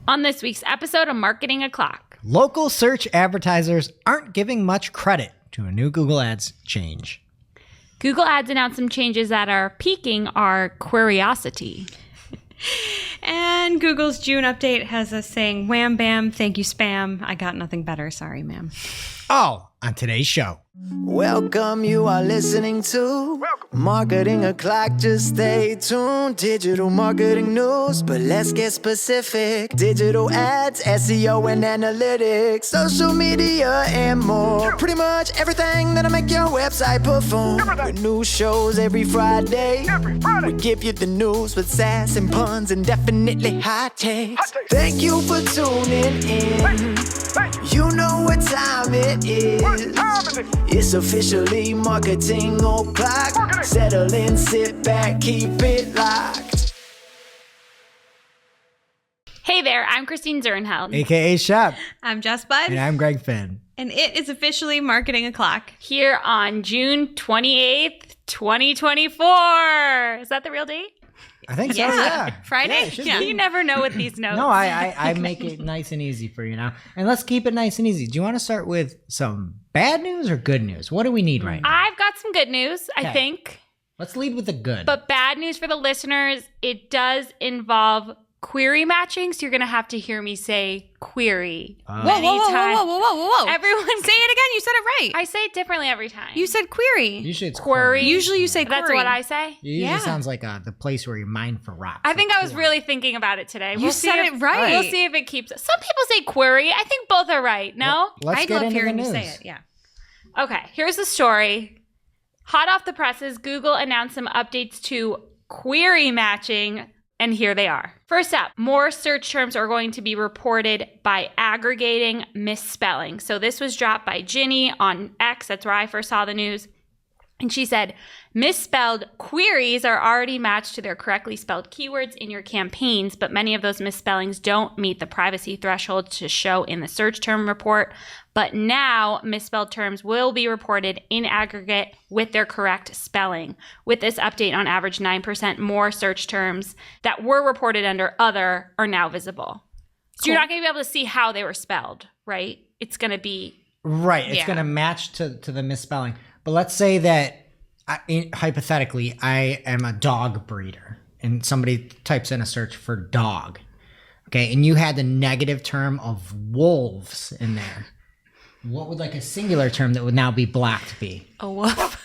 On this week's episode of Marketing O'Clock. Local search advertisers aren't giving much credit to a new Google Ads change. Google Ads announced some changes that are piquing our curiosity. And Google's June update has us saying, wham, bam, thank you, spam. I got nothing better. Sorry, ma'am. All on today's show. Welcome, you are listening to Marketing O'Clock. Just stay tuned. Digital marketing news, but let's get specific. Digital ads, SEO and analytics, social media and more. Pretty much everything that'll make your website perform. With new shows every Friday. We give you the news with sass and puns and definitely hot takes. Thank you for tuning in. You know what time it is. It's officially Marketing O'Clock. Settle in, sit back, keep it locked. Hey there, I'm Christine Zernheld. AKA Shep. I'm Jess Budd. And I'm Greg Finn. And it is officially Marketing O'Clock. Here on June 28th, 2024. Is that the real date? I think so, yeah. Friday? Yeah. You never know with these notes. No, I make it nice and easy for you now. And let's keep it nice and easy. Do you want to start with some bad news or good news? What do we need right now? I've got some good news, I Okay. think. Let's lead with the good. But bad news for the listeners, it does involve query matching, so you're going to have to hear me say query many times. Whoa. Everyone Say it again. You said it right. I say it differently every time. You said query. Usually it's Query. Usually you say query. That's what I say? It usually Yeah. sounds like the place where you mine for rocks. I think I was really thinking about it today. You said it right. We'll see if it keeps. Some people say query. I think both are right. No? Let's I'd get love into the hearing you news. say it. Yeah. Okay, here's the story. Hot off the presses, Google announced some updates to query matching, and here they are. First up, more search terms are going to be reported by aggregating misspelling. So this was dropped by Ginny on X. That's where I first saw the news. And she said, misspelled queries are already matched to their correctly spelled keywords in your campaigns, but many of those misspellings don't meet the privacy threshold to show in the search term report. But now misspelled terms will be reported in aggregate with their correct spelling. With this update, on average, 9% more search terms that were reported under other are now visible. So you're not going to be able to see how they were spelled, right? It's going to be... Right. It's Yeah. going to match to the misspelling. But let's say that, hypothetically, I am a dog breeder and somebody types in a search for dog. Okay. And you had the negative term of wolves in there. What would like a singular term that would now be blacked be? A wolf.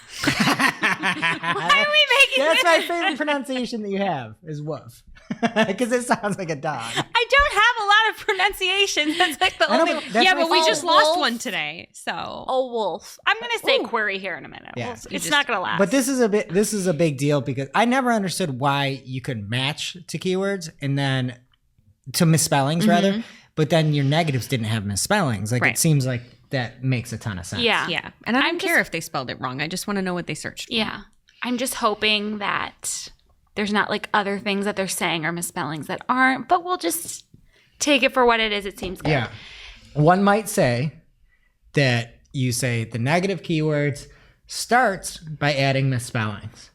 Why are we making That's this? my favorite pronunciation that you have is woof. Because it sounds like a dog. I don't have a lot of pronunciation. That's like the I know, only but one. that's Yeah, my but we fault. just lost wolf. one today. So. A wolf. I'm going to say query here in a minute. Yeah. It's not going to last. But this is a big deal because I never understood why you could match to keywords and then to misspellings rather, but then your negatives didn't have misspellings. Like Right. it seems like that makes a ton of sense. Yeah. Yeah. And I don't I'm care just- if they spelled it wrong. I just want to know what they searched for. Yeah. I'm just hoping that there's not like other things that they're saying are misspellings that aren't, but we'll just take it for what it is. It seems good. Yeah. One might say that you say the negative keywords starts by adding misspellings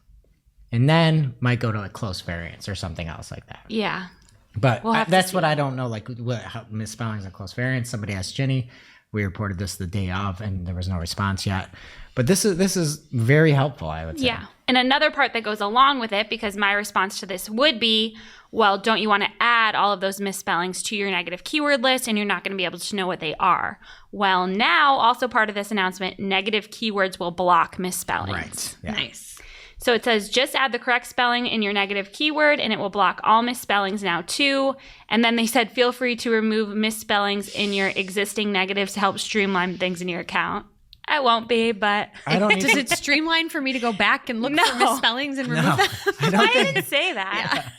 and then might go to like close variants or something else like that. Yeah. But We'll have to that's see. what I don't know, like how misspellings and close variants. Somebody asked Ginny. We reported this the day of, and there was no response yet. But this is very helpful, I would say. Yeah. And another part that goes along with it, because my response to this would be, well, don't you want to add all of those misspellings to your negative keyword list and you're not going to be able to know what they are? Well, now, also part of this announcement, negative keywords will block misspellings. Right. Yeah. Nice. So it says just add the correct spelling in your negative keyword and it will block all misspellings now too. And then they said feel free to remove misspellings in your existing negatives to help streamline things in your account. I won't be, but I don't need Does to, it streamline for me to go back and look No. for misspellings and remove no, them? I don't I think, didn't say that.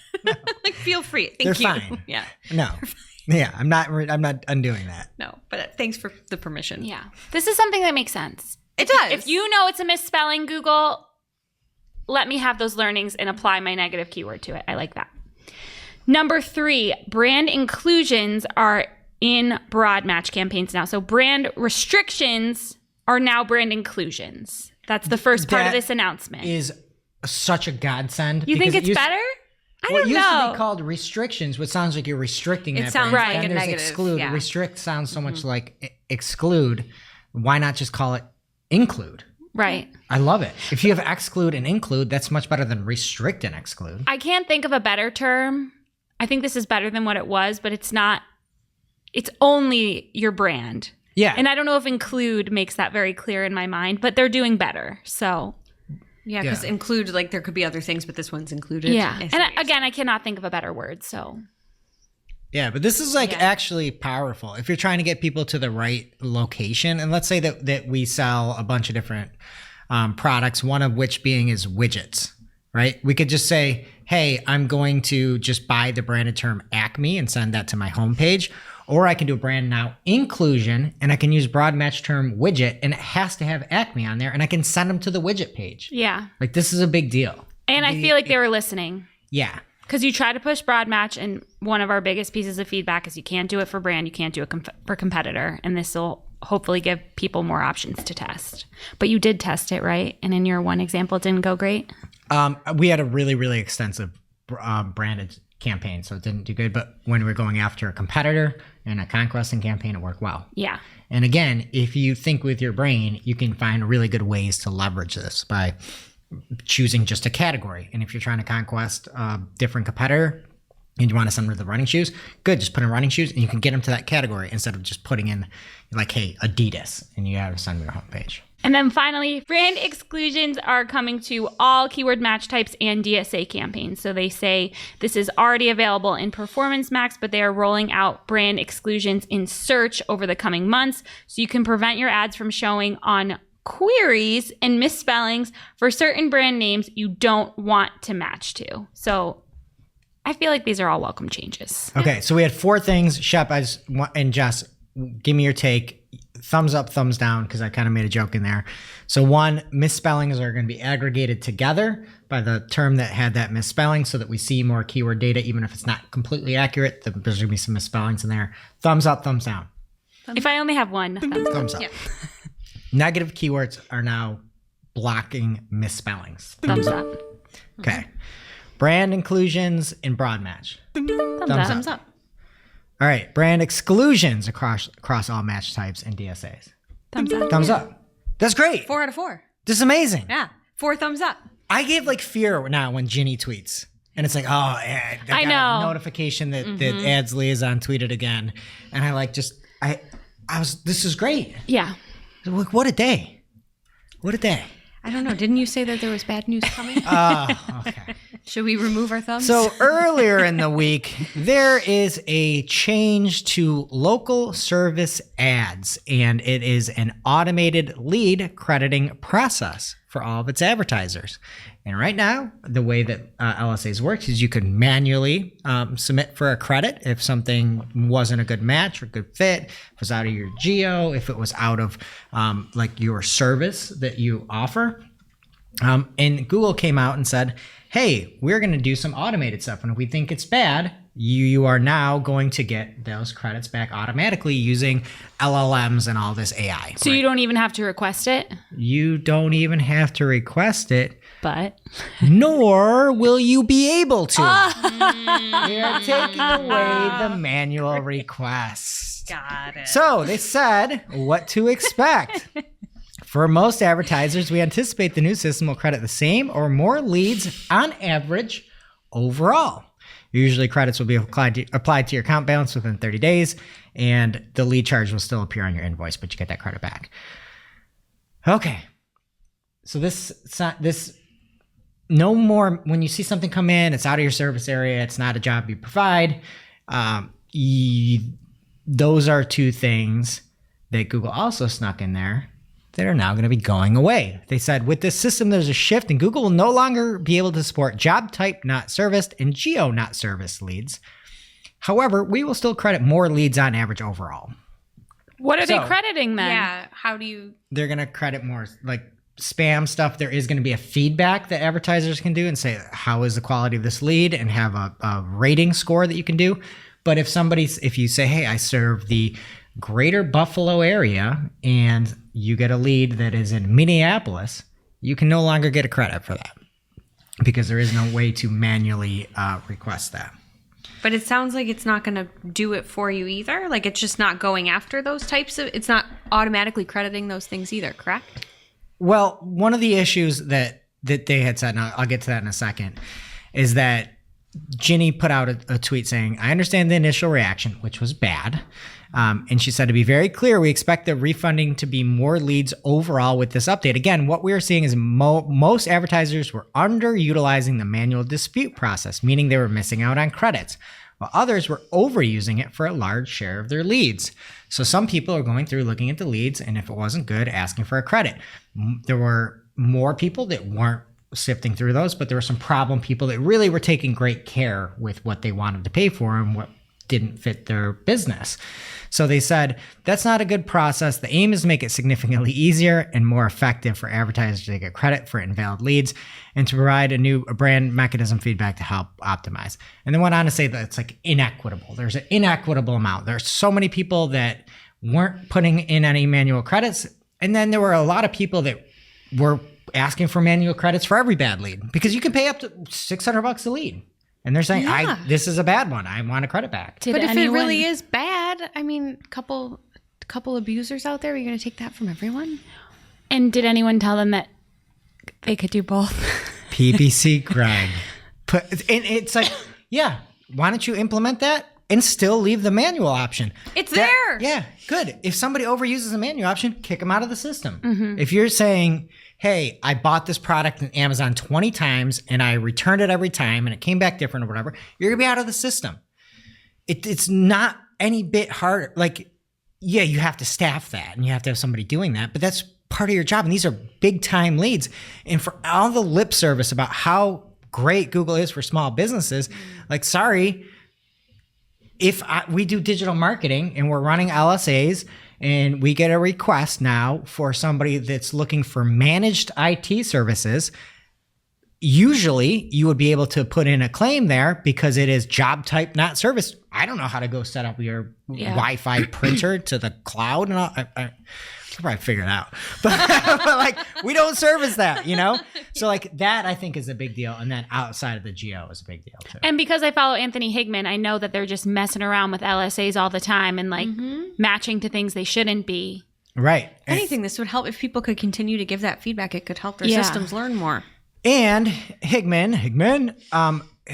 Like, feel free. They're Thank you. fine. Yeah. no. Yeah, I'm not undoing that. No, but thanks for the permission. Yeah. This is something that makes sense. It does. If you know it's a misspelling, Google, let me have those learnings and apply my negative keyword to it. I like that. Number 3, brand inclusions are in broad match campaigns now. So brand restrictions are now brand inclusions. That's the first part of That this announcement. Is such a godsend. You think because it's better? I What don't used to know. be called restrictions, which sounds like you're restricting It that sounds brand. like Then a there's negative, exclude. yeah. Restrict sounds so much like exclude. Why not just call it include? Right. I love it. If you have exclude and include, that's much better than restrict and exclude. I can't think of a better term. I think this is better than what it was, but it's not. It's only your brand. Yeah. And I don't know if include makes that very clear in my mind, but they're doing better. So, Yeah, because Yeah. include, like, there could be other things, but this one's included. yeah. I see And what you're again, I cannot think of a better word. So, Yeah, but this is like Yeah. actually powerful. If you're trying to get people to the right location, and let's say that we sell a bunch of different products, one of which being is widgets, right? We could just say, hey, I'm going to just buy the branded term Acme and send that to my homepage. Or I can do a brand now inclusion, and I can use broad match term widget, and it has to have Acme on there, and I can send them to the widget page. yeah. Like, this is a big deal. And I feel like they were listening. Yeah. Because you try to push broad match, and one of our biggest pieces of feedback is you can't do it for brand, you can't do it for competitor, and this will hopefully give people more options to test. But you did test it, right? And in your one example, it didn't go great? We had a really, really extensive branded campaign, so it didn't do good. But when we were going after a competitor in a conquesting campaign, it worked well. Yeah. And again, if you think with your brain, you can find really good ways to leverage this by choosing just a category. And if you're trying to conquest a different competitor and you want to send them to the running shoes, good, just put in running shoes and you can get them to that category instead of just putting in like, hey, Adidas, and you have to send them to your homepage. And then finally, brand exclusions are coming to all keyword match types and DSA campaigns. So they say this is already available in Performance Max, but they are rolling out brand exclusions in search over the coming months. So you can prevent your ads from showing on queries and misspellings for certain brand names you don't want to match to. So I feel like these are all welcome changes. Okay, so we had 4 things. Shep, and Jess, give me your take. Thumbs up, thumbs down, because I kind of made a joke in there. So 1, misspellings are going to be aggregated together by the term that had that misspelling so that we see more keyword data, even if it's not completely accurate. There's going to be some misspellings in there. Thumbs up, thumbs down. If I only have one, Thumbs up. Yeah. Negative keywords are now blocking misspellings. thumbs up. Okay. Brand inclusions in broad match. Thumbs up. Thumbs up. All right. Brand exclusions across all match types and DSAs. Thumbs up. Thumbs up. That's great. 4 out of 4. This is amazing. Yeah. 4 thumbs up. I get like fear now when Ginny tweets. And it's like, oh, I got know. a notification that Ads Liaison tweeted again. And I like this is great. Yeah. Like, what a day. What a day. I don't know. Didn't you say that there was bad news coming? Oh, okay. Should we remove our thumbs? So earlier in the week, there is a change to local service ads, and it is an automated lead crediting process for all of its advertisers. And right now, the way that LSAs works is you can manually submit for a credit if something wasn't a good match or good fit, if it was out of your geo, if it was out of like your service that you offer. And Google came out and said, hey, we're going to do some automated stuff. And if we think it's bad, you are now going to get those credits back automatically using LLMs and all this AI. So you don't even have to request it, You don't even have to request it, but nor will you be able to. We are taking away the manual request. Got it. So they said what to expect. For most advertisers, we anticipate the new system will credit the same or more leads on average overall. Usually credits will be applied to your account balance within 30 days, and the lead charge will still appear on your invoice, but you get that credit back. Okay. So this no more, when you see something come in, it's out of your service area, it's not a job you provide. Those are 2 things that Google also snuck in there that are now going to be going away. They said with this system, there's a shift and Google will no longer be able to support job type not serviced and geo not serviced leads. However, we will still credit more leads on average overall. what are they So- crediting then? Yeah. How do you? They're going to credit more like spam stuff. There is going to be a feedback that advertisers can do and say, how is the quality of this lead, and have a rating score that you can do. But if you say, hey, I serve the greater Buffalo area and you get a lead that is in Minneapolis, you can no longer get a credit for that. because there is no way to manually request that. But it sounds like it's not going to do it for you either. Like it's just not going after those types of, it's not automatically crediting those things either, correct? Well, one of the issues that they had said, and I'll get to that in a second, is that Ginny put out a tweet saying, I understand the initial reaction, which was bad. And she said, to be very clear, we expect the refunding to be more leads overall with this update. Again, what we are seeing is most advertisers were underutilizing the manual dispute process, meaning they were missing out on credits, while others were overusing it for a large share of their leads. So some people are going through looking at the leads, and if it wasn't good, asking for a credit. There were more people that weren't sifting through those, but there were some problem people that really were taking great care with what they wanted to pay for and what didn't fit their business. So they said, that's not a good process. The aim is to make it significantly easier and more effective for advertisers to get credit for invalid leads and to provide a brand mechanism feedback to help optimize. And then went on to say that it's like inequitable. There's an inequitable amount. There's so many people that weren't putting in any manual credits. And then there were a lot of people that were asking for manual credits for every bad lead, because you can pay up to $600 a lead. And they're saying, this is a bad one. I want a credit back. But if it really is bad, I mean, couple abusers out there, are you going to take that from everyone? And did anyone tell them that they could do both? PPC Greg. And it's like, yeah, why don't you implement that and still leave the manual option? It's there. Yeah, good. If somebody overuses the manual option, kick them out of the system. Mm-hmm. If you're saying, hey, I bought this product on Amazon 20 times and I returned it every time and it came back different or whatever, you're going to be out of the system. It's not any bit harder. Like, yeah, you have to staff that and you have to have somebody doing that, but that's part of your job. And these are big time leads. And for all the lip service about how great Google is for small businesses, like, sorry, if we do digital marketing and we're running LSAs and we get a request now for somebody that's looking for managed IT services, usually you would be able to put in a claim there because it is job type, not service. I don't know how to go set up your Wi-Fi printer to the cloud. And I could probably figure it out. But like, we don't service that, you know? So like that, I think, is a big deal. And then outside of the geo is a big deal too. And because I follow Anthony Higman, I know that they're just messing around with LSAs all the time and like matching to things they shouldn't be. Right. Anything, this would help if people could continue to give that feedback. It could help their systems learn more. And Higman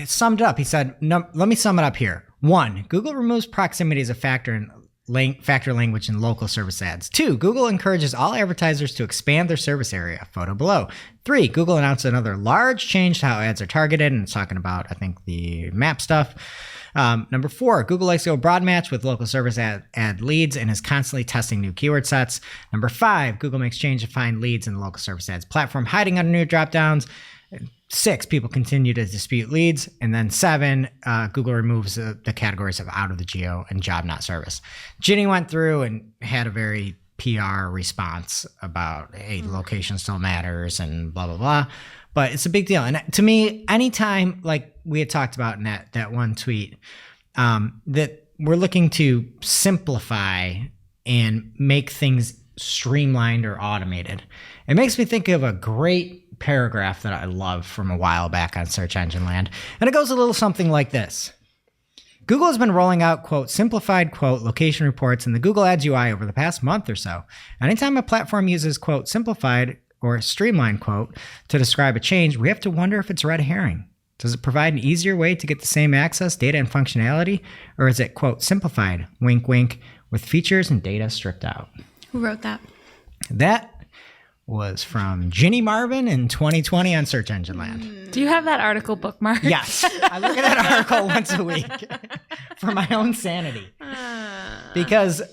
summed it up. He said, no, let me sum it up here. 1, Google removes proximity as a factor language in local service ads. 2, Google encourages all advertisers to expand their service area. Photo below. 3, Google announced another large change to how ads are targeted, and it's talking about, I think, the map stuff. Number 4, Google likes to go broad match with local service ad leads and is constantly testing new keyword sets. Number 5, Google makes change to find leads in the local service ads platform, hiding under new dropdowns. 6, people continue to dispute leads. And then 7, Google removes the categories of out of the geo and job not service. Ginny went through and had a very PR response about, hey, location still matters and blah, blah, blah. But it's a big deal. And to me, anytime, like we had talked about in that one tweet, that we're looking to simplify and make things streamlined or automated, it makes me think of a great paragraph that I love from a while back on Search Engine Land. And it goes a little something like this. Google has been rolling out, quote, simplified, quote, location reports in the Google Ads UI over the past month or so. Anytime a platform uses, quote, simplified or streamlined, quote, to describe a change, we have to wonder if it's red herring. Does it provide an easier way to get the same access, data, and functionality? Or is it, quote, simplified, wink, wink, with features and data stripped out? Who wrote that? That was from Ginny Marvin in 2020 on Search Engine Land. Do you have that article bookmarked? Yes. I look at that article once a week for my own sanity. Because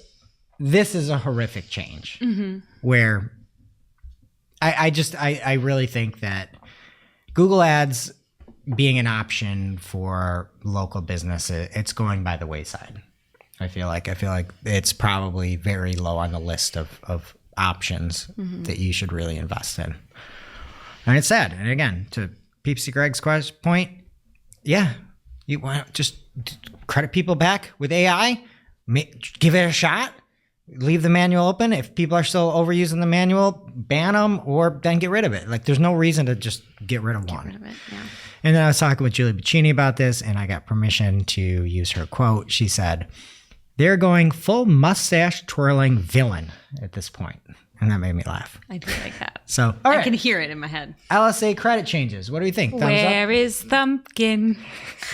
this is a horrific change where I really think that Google Ads being an option for local business, it's going by the wayside. I feel like it's probably very low on the list of options that you should really invest in. And it's sad. And again, to PPC Greg's point, yeah, you want to just credit people back with AI, give it a shot. leave the manual open. If people are still overusing the manual, ban them or then get rid of it. Like, there's no reason to just get rid of one. Get rid of it, yeah. And then I was talking with Julie Bacchini about this, and I got permission to use her quote. She said, "They're going full mustache twirling villain at this point." And that made me laugh. I do like that. So, all I right. can hear it in my head. LSA credit changes. What do we think? Thumbs Where is Thumpkin?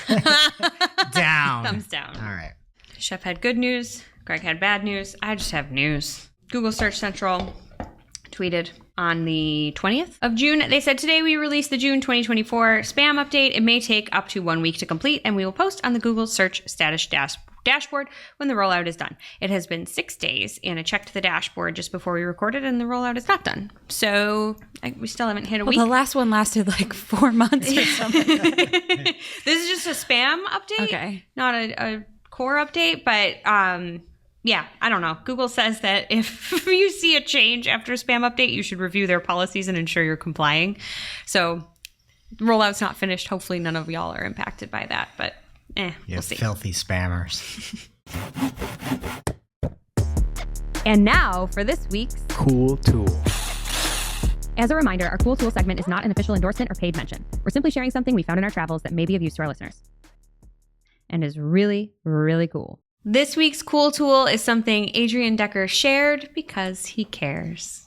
up? Down. Thumbs down. All right. Chef had good news. Greg had bad news. I just have news. Google Search Central tweeted on the 20th of June. They said, "Today we released the June 2024 spam update. It may take up to 1 week to complete, and we will post on the Google Search status dashboard when the rollout is done. It has been 6 days, and I checked the dashboard just before we recorded, and the rollout is not done. So we still haven't hit a week." The last one lasted like 4 months or something. This is just a spam update. Okay. Not a core update, but yeah, I don't know. Google says that if you see a change after a spam update, you should review their policies and ensure you're complying. So the rollout's not finished. Hopefully none of y'all are impacted by that, but we'll see. Filthy spammers. And now for this week's Cool Tool. As a reminder, our Cool Tool segment is not an official endorsement or paid mention. We're simply sharing something we found in our travels that may be of use to our listeners. And is really, really cool. This week's cool tool is something Adrian Decker shared because he cares.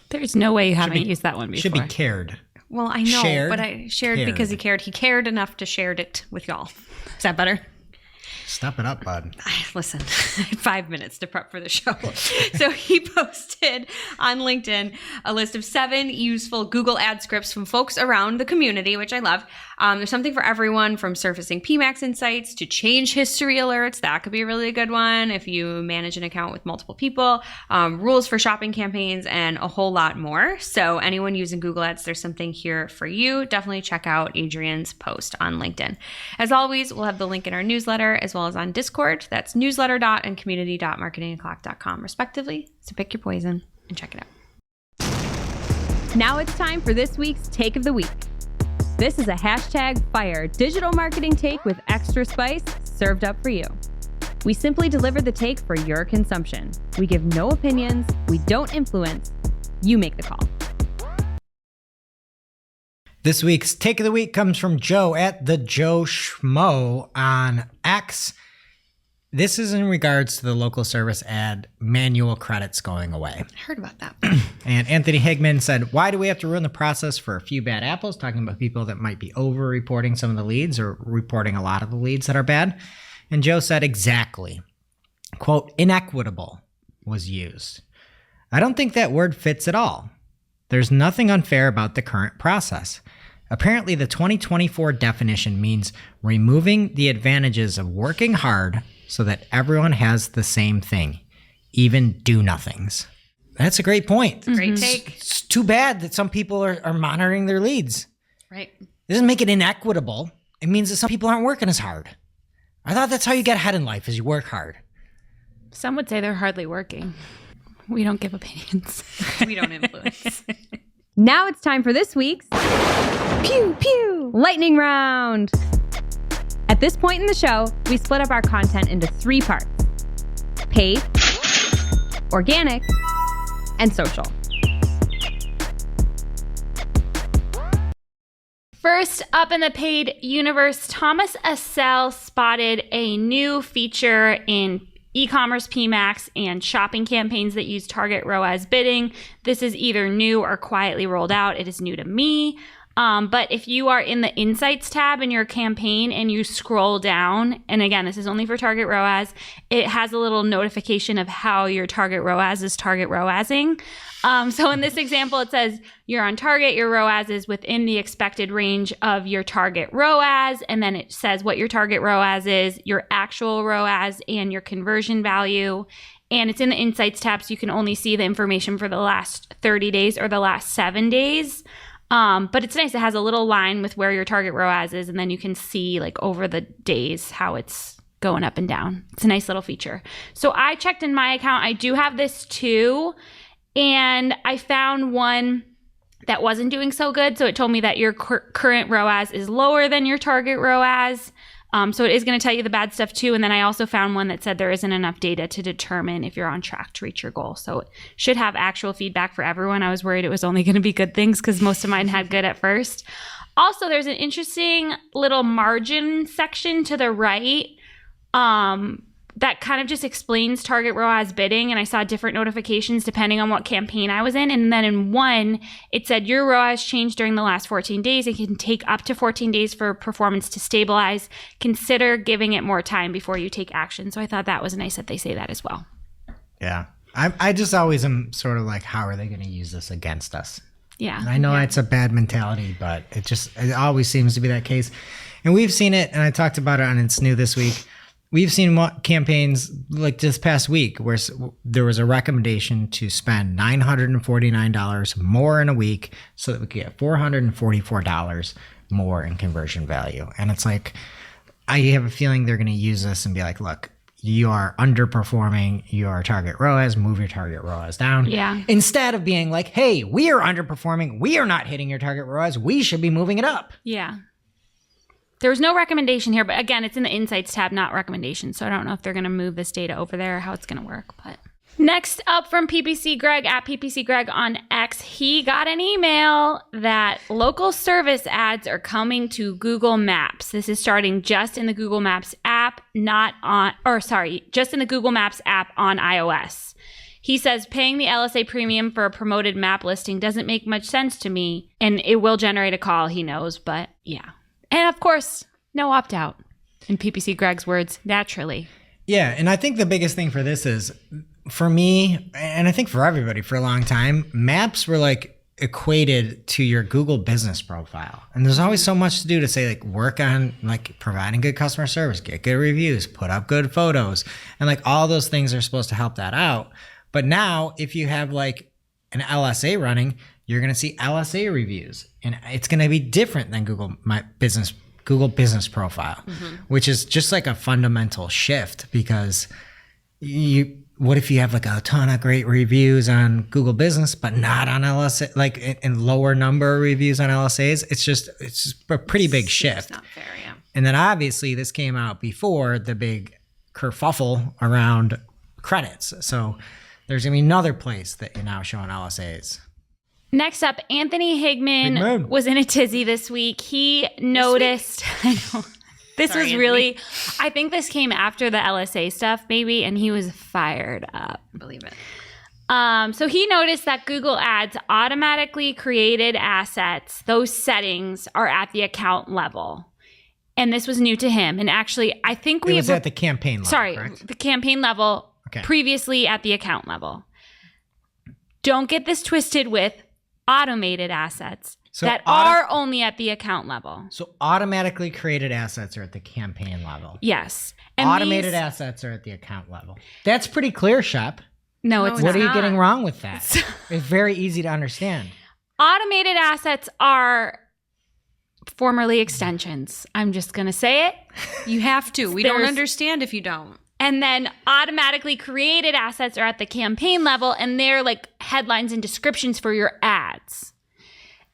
There's no way you haven't used that one before. Should be cared. Well, I know, Shared? but I shared Cared. because he cared. He cared enough to share it with y'all. Is that better? Step it up, bud. Listen, I had 5 minutes to prep for the show. So he posted on LinkedIn a list of 7 useful Google ad scripts from folks around the community, which I love. There's something for everyone, from surfacing PMAX insights to change history alerts. That could be a really good one if you manage an account with multiple people, rules for shopping campaigns, and a whole lot more. So anyone using Google Ads, there's something here for you. Definitely check out Adrian's post on LinkedIn. As always, we'll have the link in our newsletter as well as on Discord. That's newsletter.and community.marketingoclock.com respectively. So pick your poison and check it out. Now it's time for this week's Take of the Week. This is a #fire digital marketing take with extra spice served up for you. We simply deliver the take for your consumption. We give no opinions. We don't influence. You make the call. This week's Take of the Week comes from Joe at the Joe Schmo on X. This is in regards to the local service ad manual credits going away. I heard about that. And Anthony Higman said, "Why do we have to ruin the process for a few bad apples?" Talking about people that might be over-reporting some of the leads or reporting a lot of the leads that are bad. And Joe said, exactly. Quote, "Inequitable" was used. I don't think that word fits at all. There's nothing unfair about the current process. Apparently, the 2024 definition means removing the advantages of working hard so that everyone has the same thing, even do-nothings. That's a great point. Great take. It's too bad that some people are monitoring their leads. Right. It doesn't make it inequitable. It means that some people aren't working as hard. I thought that's how you get ahead in life, is you work hard. Some would say they're hardly working. We don't give opinions. We don't influence. Now it's time for this week's Pew Pew Lightning Round. At this point in the show, we split up our content into 3 parts: paid, organic, and social. First up in the paid universe, Thomas Assell spotted a new feature in e-commerce PMAX and shopping campaigns that use target ROAS bidding. This is either new or quietly rolled out. It is new to me. But if you are in the Insights tab in your campaign and you scroll down, and again, this is only for target ROAS, it has a little notification of how your target ROAS is target ROASing. So in this example, it says you're on target, your ROAS is within the expected range of your target ROAS, and then it says what your target ROAS is, your actual ROAS, and your conversion value. And it's in the Insights tab, so you can only see the information for the last 30 days or the last 7 days. But it's nice. It has a little line with where your target ROAS is, and then you can see like over the days how it's going up and down. It's a nice little feature. So I checked in my account. I do have this too, and I found one that wasn't doing so good. So it told me that your current ROAS is lower than your target ROAS. So it is going to tell you the bad stuff too. And then I also found one that said there isn't enough data to determine if you're on track to reach your goal. So it should have actual feedback for everyone. I was worried it was only going to be good things because most of mine had good at first. Also, there's an interesting little margin section to the right that kind of just explains target ROAS bidding. And I saw different notifications depending on what campaign I was in. And then in one, it said your ROAS changed during the last 14 days. It can take up to 14 days for performance to stabilize. Consider giving it more time before you take action. So I thought that was nice that they say that as well. Yeah. I just always am sort of like, how are they going to use this against us? Yeah. And I know it's a bad mentality, but it always seems to be that case. And we've seen it, and I talked about it on It's New this week. We've seen campaigns like this past week where there was a recommendation to spend $949 more in a week so that we could get $444 more in conversion value. And it's like, I have a feeling they're going to use this and be like, look, you are underperforming your target ROAS, move your target ROAS down. Yeah. Instead of being like, hey, we are underperforming, we are not hitting your target ROAS, we should be moving it up. Yeah. There was no recommendation here, but again, it's in the Insights tab, not recommendations. So I don't know if they're going to move this data over there or how it's going to work. But next up from PPC Greg at PPC Greg on X, he got an email that local service ads are coming to Google Maps. This is starting just in the Google Maps app, just in the Google Maps app on iOS. He says paying the LSA premium for a promoted map listing doesn't make much sense to me, and it will generate a call, he knows, but yeah. And of course, no opt-out. In PPC Greg's words, naturally. Yeah, and I think the biggest thing for this is, for me, and I think for everybody for a long time, maps were like equated to your Google business profile. And there's always so much to do to say, like, work on like providing good customer service, get good reviews, put up good photos. And like all those things are supposed to help that out. But now if you have like an LSA running, you're going to see LSA reviews, and it's going to be different than Google business profile, which is just like a fundamental shift, because what if you have like a ton of great reviews on Google Business, but not on LSA, like in lower number of reviews on LSAs? It's just a pretty big shift. It's not fair, yeah. And then obviously this came out before the big kerfuffle around credits. So there's going to be another place that you're now showing LSAs. Next up, Anthony Higman was in a tizzy this week. He noticed, I know, this was really, I think this came after the LSA stuff maybe, and he was fired up. Believe it. So he noticed that Google Ads automatically created assets. Those settings are at the account level. And this was new to him. And actually, I think it was at the campaign level, correct? The campaign level, previously at the account level. Don't get this twisted with automated assets that are only at the account level. So automatically created assets are at the campaign level. Yes. And automated assets are at the account level. That's pretty clear, Shep. No, it's not. What are you getting wrong with that? It's very easy to understand. Automated assets are formerly extensions. I'm just going to say it. You have to. We don't understand if you don't. And then automatically created assets are at the campaign level, and they're like headlines and descriptions for your ads.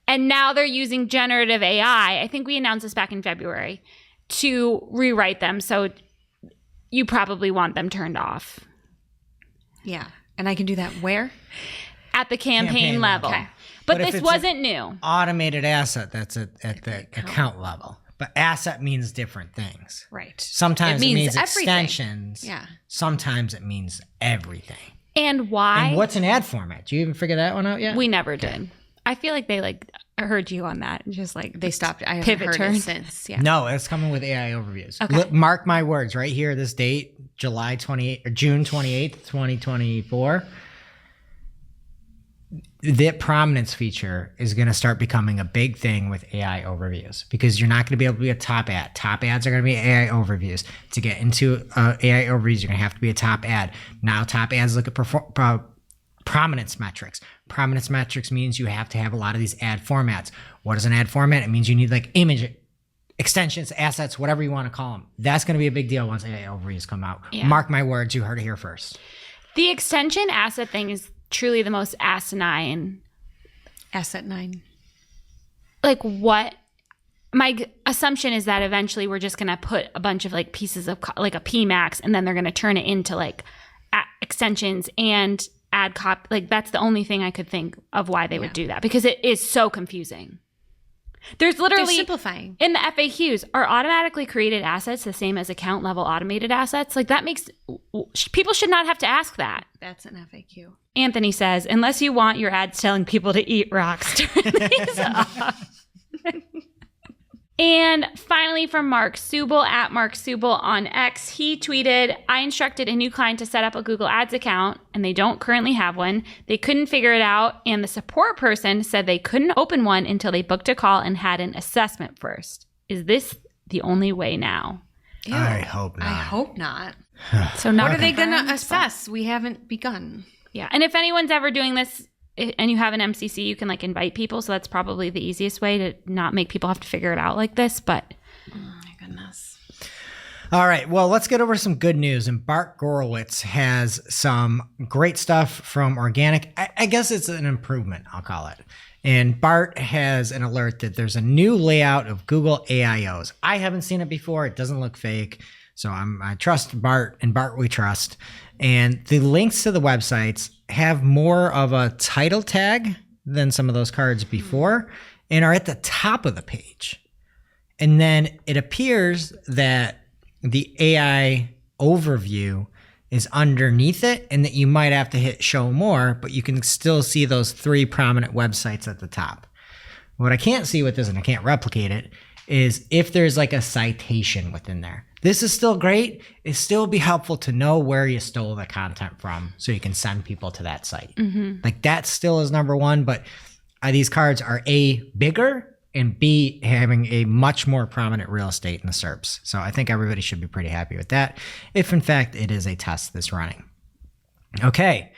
And now they're using generative AI. I think we announced this back in February, to rewrite them. So you probably want them turned off. Yeah. And I can do that where? At the campaign level. Okay. But this wasn't new. Automated asset, that's at the account level. But asset means different things. Right. Sometimes it means everything. extensions. Yeah. Sometimes it means everything. And why? And what's an ad format? Do you even figure that one out yet? We never did. I feel like they heard you on that. Just like they stopped. I haven't pivot heard turn it since. Yeah. No, it's coming with AI overviews. Okay. Mark my words right here, this date, June 28th, 2024. That prominence feature is going to start becoming a big thing with AI overviews, because you're not going to be able to be a top ad. Top ads are going to be AI overviews. To get into AI overviews, you're going to have to be a top ad. Now top ads look at prominence metrics. Prominence metrics means you have to have a lot of these ad formats. What is an ad format? It means you need like image extensions, assets, whatever you want to call them. That's going to be a big deal once AI overviews come out. Yeah. Mark my words, you heard it here first. The extension asset thing is truly the most asinine. Asset 9. Like, what assumption is that eventually we're just going to put a bunch of like pieces of like a PMax, and then they're going to turn it into like extensions and add like that's the only thing I could think of why they would do that, because it is so confusing. There's literally They're simplifying. In the FAQs, are automatically created assets the same as account level automated assets? Like that makes people should not have to ask that. That's an FAQ. Anthony says, unless you want your ads telling people to eat rocks, turn these off. And finally, from Mark Subel at Mark Subel on X, he tweeted, I instructed a new client to set up a Google Ads account, and they don't currently have one. They couldn't figure it out, and the support person said they couldn't open one until they booked a call and had an assessment first. Is this the only way now? Ew. I hope not. I hope not. So not What are they going to assess? We haven't begun. Yeah, and if anyone's ever doing this and you have an MCC, you can like invite people. So that's probably the easiest way to not make people have to figure it out like this. But oh my goodness. All right. Well, let's get over some good news. And Bart Gorowitz has some great stuff from Organic. I guess it's an improvement, I'll call it. And Bart has an alert that there's a new layout of Google AIOs. I haven't seen it before. It doesn't look fake. So I trust Bart, and Bart we trust. And the links to the websites have more of a title tag than some of those cards before, and are at the top of the page. And then it appears that the AI overview is underneath it, and that you might have to hit show more, but you can still see those 3 prominent websites at the top. What I can't see with this, and I can't replicate it, is if there's like a citation within there. This is still great. It still be helpful to know where you stole the content from so you can send people to that site. Like that still is number one, but these cards are A, bigger, and B, having a much more prominent real estate in the SERPs. So I think everybody should be pretty happy with that, if in fact it is a test that's running. Okay.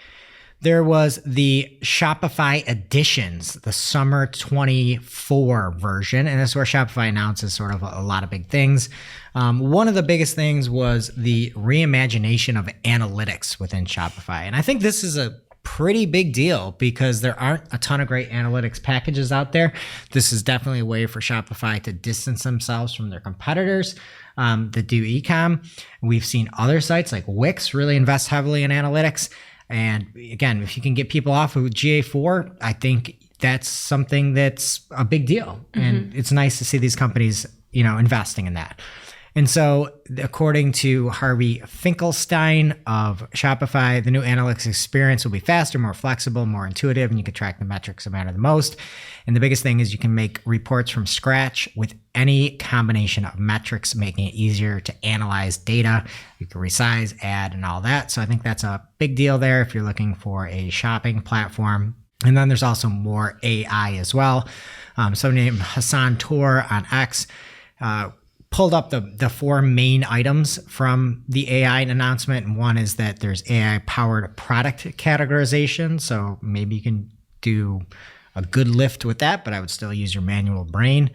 There was the Shopify Editions, the summer 24 version. And this is where Shopify announces sort of a lot of big things. One of the biggest things was the reimagination of analytics within Shopify. And I think this is a pretty big deal because there aren't a ton of great analytics packages out there. This is definitely a way for Shopify to distance themselves from their competitors that do e-com. We've seen other sites like Wix really invest heavily in analytics. And again, if you can get people off of GA4, I think that's something that's a big deal. And it's nice to see these companies, investing in that. And so according to Harvey Finkelstein of Shopify, the new analytics experience will be faster, more flexible, more intuitive, and you can track the metrics that matter the most. And the biggest thing is you can make reports from scratch with any combination of metrics, making it easier to analyze data. You can resize, add, and all that. So I think that's a big deal there if you're looking for a shopping platform. And then there's also more AI as well. Somebody named Hassan Tour on X pulled up the 4 main items from the AI announcement. And one is that there's AI-powered product categorization. So maybe you can do a good lift with that, but I would still use your manual brain.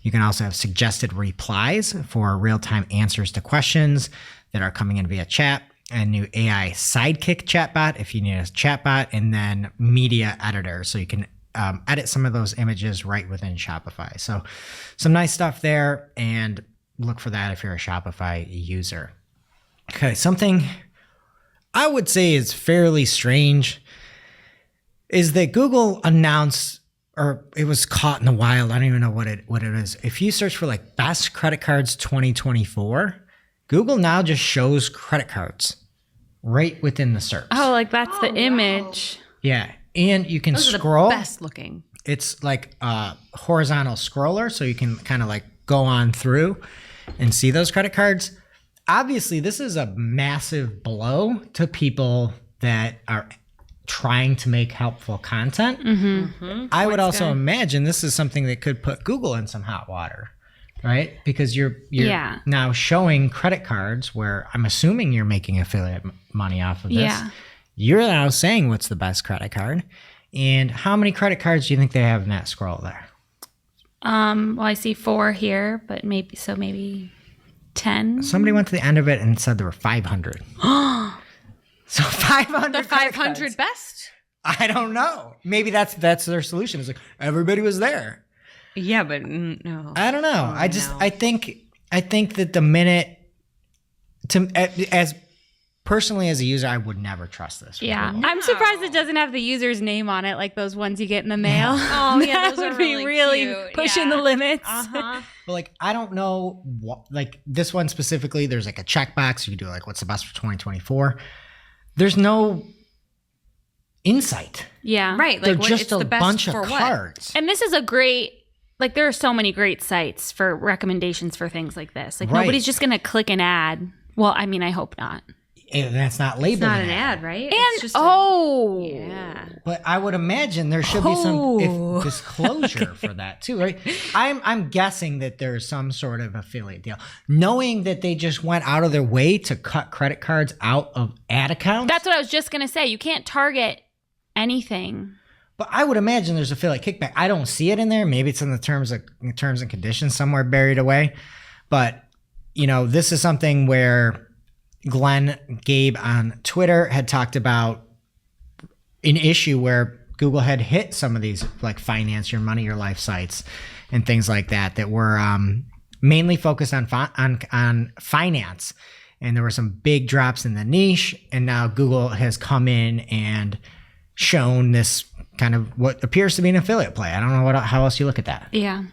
You can also have suggested replies for real-time answers to questions that are coming in via chat, and new AI sidekick chatbot if you need a chatbot, and then media editor so you can edit some of those images right within Shopify. So some nice stuff there, and look for that if you're a Shopify user. Okay, something I would say is fairly strange is that Google announced, or it was caught in the wild, I don't even know what it is. If you search for like best credit cards 2024, Google now just shows credit cards right within the search. Oh, like that's the image. Yeah, and you can Those scroll. are the best looking. It's like a horizontal scroller, so you can kind of like go on through and see those credit cards. Obviously, this is a massive blow to people that are trying to make helpful content. I would also imagine this is something that could put Google in some hot water, right? Because you're now showing credit cards where I'm assuming you're making affiliate money off of this. Yeah. You're now saying what's the best credit card. And how many credit cards do you think they have in that scroll there? Well, I see 4 here, but maybe 10. Somebody went to the end of it and said there were 500. So 500. The 500 best? I don't know. Maybe that's their solution. It's like everybody was there. Yeah, but no. I don't know. I think that the minute as personally as a user, I would never trust this. Yeah. I'm surprised it doesn't have the user's name on it, like those ones you get in the mail. Oh, yeah, That those would are be really really cute. pushing Yeah. the limits. Uh-huh. But like, I don't know what, like this one specifically, there's like a checkbox. You can do like, what's the best for 2024? There's no insight. Yeah. Right. They're Like, just it's a the best bunch of for what? cards. And this is a great, like, there are so many great sites for recommendations for things like this. Like, Right. nobody's just going to click an ad. Well, I mean, I hope not. And that's not labeled. It's not an ad, right? And, It's just yeah. But I would imagine there should be some disclosure for that too, right? I'm guessing that there's some sort of affiliate deal. Knowing that they just went out of their way to cut credit cards out of ad accounts. That's what I was just going to say. You can't target anything. But I would imagine there's affiliate kickback. I don't see it in there. Maybe it's in the terms and conditions somewhere buried away. But you know, this is something where Glenn Gabe on Twitter had talked about an issue where Google had hit some of these like finance your money, your life sites and things like that were mainly focused on finance. And there were some big drops in the niche. And now Google has come in and shown this kind of what appears to be an affiliate play. I don't know how else you look at that. Yeah.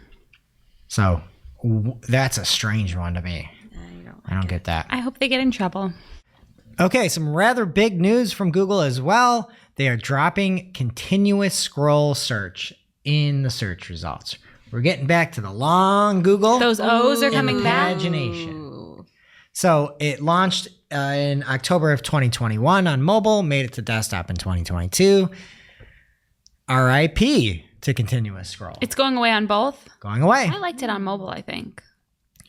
So that's a strange one to me. I don't get that. I hope they get in trouble. Okay, some rather big news from Google as well. They are dropping continuous scroll search in the search results. We're getting back to the long Google. Those O's are coming back. Pagination. So it launched in October of 2021 on mobile, made it to desktop in 2022. RIP to continuous scroll. It's going away on both. Going away. I liked it on mobile, I think.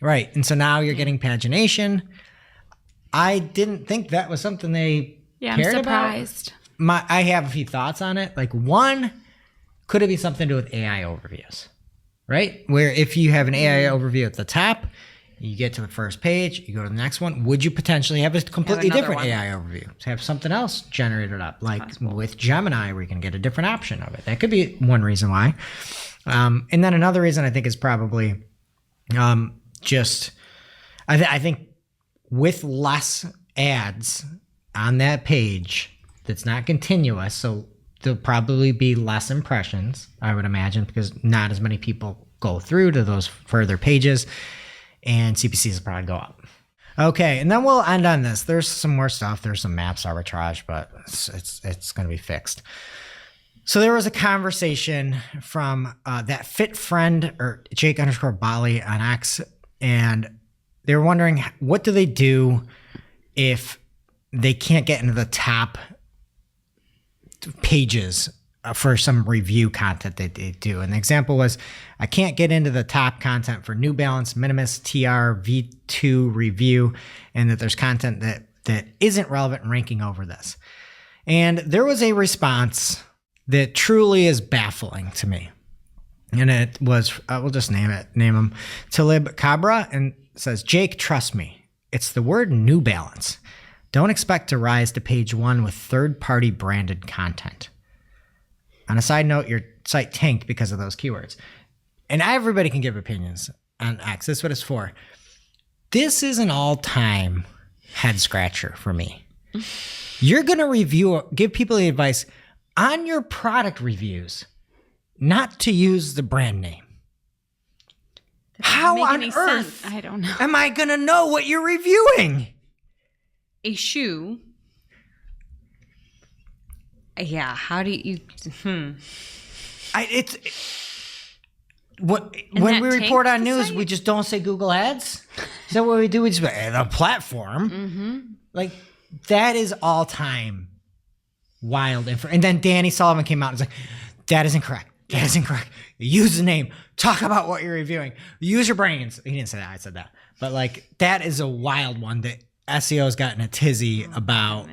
Right. And so now you're getting pagination. I didn't think that was something they Yeah, cared I'm surprised. about. I have a few thoughts on it. Like one, could it be something to do with AI overviews? Right? Where if you have an AI overview at the top, you get to the first page, you go to the next one. Would you potentially have a completely another different one. AI overview? To have something else generated up, like with Gemini, where you can get a different option of it. That could be one reason why. And then another reason I think is probably I think with less ads on that page that's not continuous, so there'll probably be less impressions, I would imagine, because not as many people go through to those further pages, and CPCs will probably go up. Okay, and then we'll end on this. There's some more stuff. There's some maps arbitrage, but it's going to be fixed. So there was a conversation from that fit friend or Jake_Bali on X, and they were wondering what do they do if they can't get into the top pages for some review content that they do. And the example was, I can't get into the top content for New Balance Minimus TR V2 review, and that there's content that isn't relevant and ranking over this. And there was a response that truly is baffling to me. And it was, we'll just name him, Talib Cabra, and says, Jake, trust me, it's the word New Balance. Don't expect to rise to page one with third-party branded content. On a side note, your site tanked because of those keywords. And everybody can give opinions on X. That's what it's for. This is an all-time head-scratcher for me. You're going to give people the advice on your product reviews not to use the brand name. How make on any earth sense. I don't know. am I going to know what you're reviewing? A shoe. Yeah, how do you When that we report tanks on the news, site? we just don't say Google Ads. So what we do, we just the platform. Mm-hmm. Like that is all time wild info. And then Danny Sullivan came out and was like, "That is incorrect. That is incorrect. Use the name. Talk about what you're reviewing. Use your brains." He didn't say that. I said that. But like that is a wild one that SEO has gotten a tizzy about.